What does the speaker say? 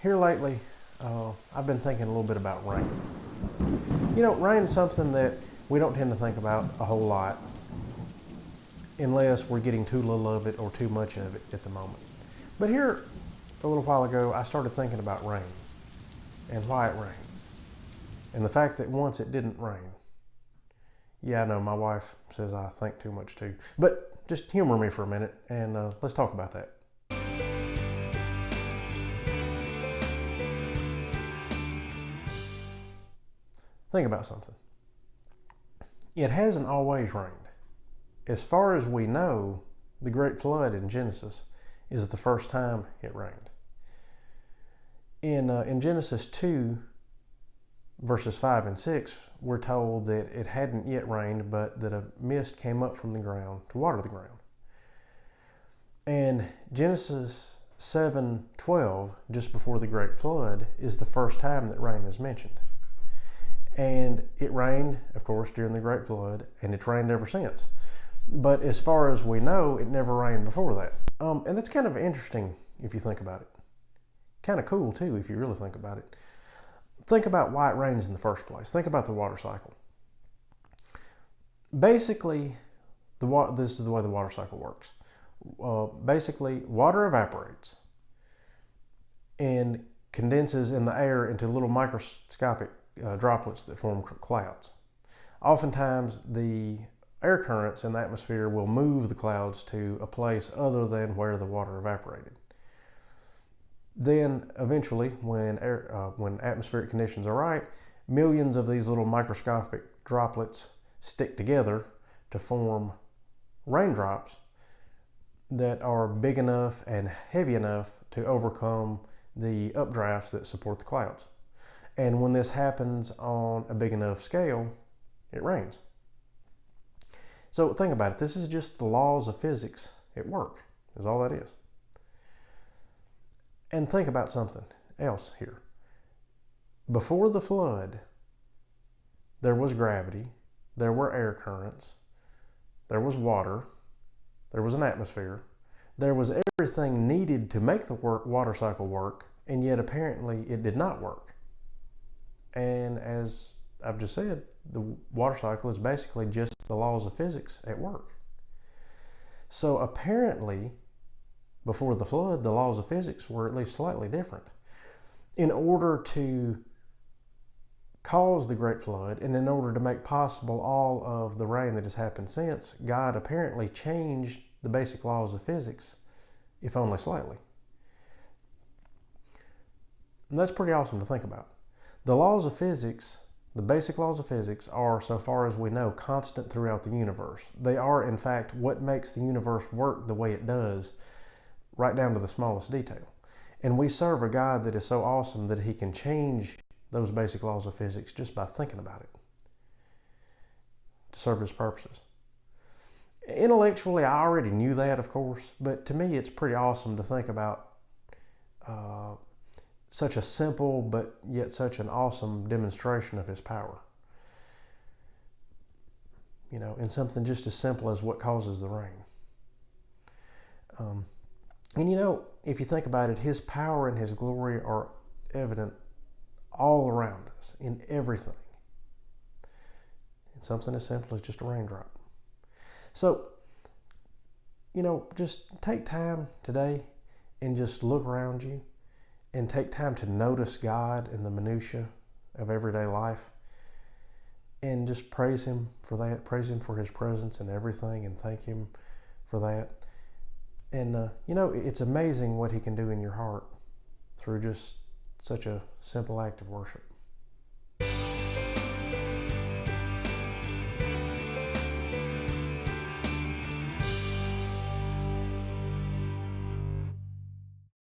Here lately, I've been thinking a little bit about rain. Rain is something that we don't tend to think about a whole lot unless we're getting too little of it or too much of it at the moment. But here, a little while ago, I started thinking about rain and why it rains and the fact that once it didn't rain. Yeah, I know my wife says I think too much too, but just humor me for a minute and let's talk about that. Think about something. It hasn't always rained. As far as we know, the Great Flood in Genesis is the first time it rained. In Genesis 2, verses 5 and 6, we're told that it hadn't yet rained, but that a mist came up from the ground to water the ground. And Genesis 7:12, just before the Great Flood, is the first time that rain is mentioned. And it rained, of course, during the Great Flood, and it's rained ever since. But as far as we know, it never rained before that. And that's kind of interesting if you think about it. Kind of cool, too, if you really think about it. Think about why it rains in the first place. Think about the water cycle. Basically, this is the way the water cycle works. Basically, water evaporates and condenses in the air into little microscopic droplets that form clouds. Oftentimes, the air currents in the atmosphere will move the clouds to a place other than where the water evaporated. Then, eventually, when atmospheric conditions are right, millions of these little microscopic droplets stick together to form raindrops that are big enough and heavy enough to overcome the updrafts that support the clouds. And when this happens on a big enough scale, it rains. So think about it. This is just the laws of physics at work, is all that is. And think about something else here. Before the flood, there was gravity, there were air currents, there was water, there was an atmosphere, there was everything needed to make the water cycle work, and yet apparently it did not work. And as I've just said, the water cycle is basically just the laws of physics at work. So apparently, before the flood, the laws of physics were at least slightly different. In order to cause the Great Flood, and in order to make possible all of the rain that has happened since, God apparently changed the basic laws of physics, if only slightly. And that's pretty awesome to think about. The laws of physics, the basic laws of physics, are, so far as we know, constant throughout the universe. They are, in fact, what makes the universe work the way it does, right down to the smallest detail. And we serve a God that is so awesome that He can change those basic laws of physics just by thinking about it to serve His purposes. Intellectually, I already knew that, of course, but to me it's pretty awesome to think about such a simple but yet such an awesome demonstration of His power. In something just as simple as what causes the rain. And if you think about it, His power and His glory are evident all around us in everything. In something as simple as just a raindrop. So, just take time today and just look around you and take time to notice God in the minutiae of everyday life and just praise Him for that. Praise Him for His presence in everything and thank Him for that. And, it's amazing what He can do in your heart through just such a simple act of worship.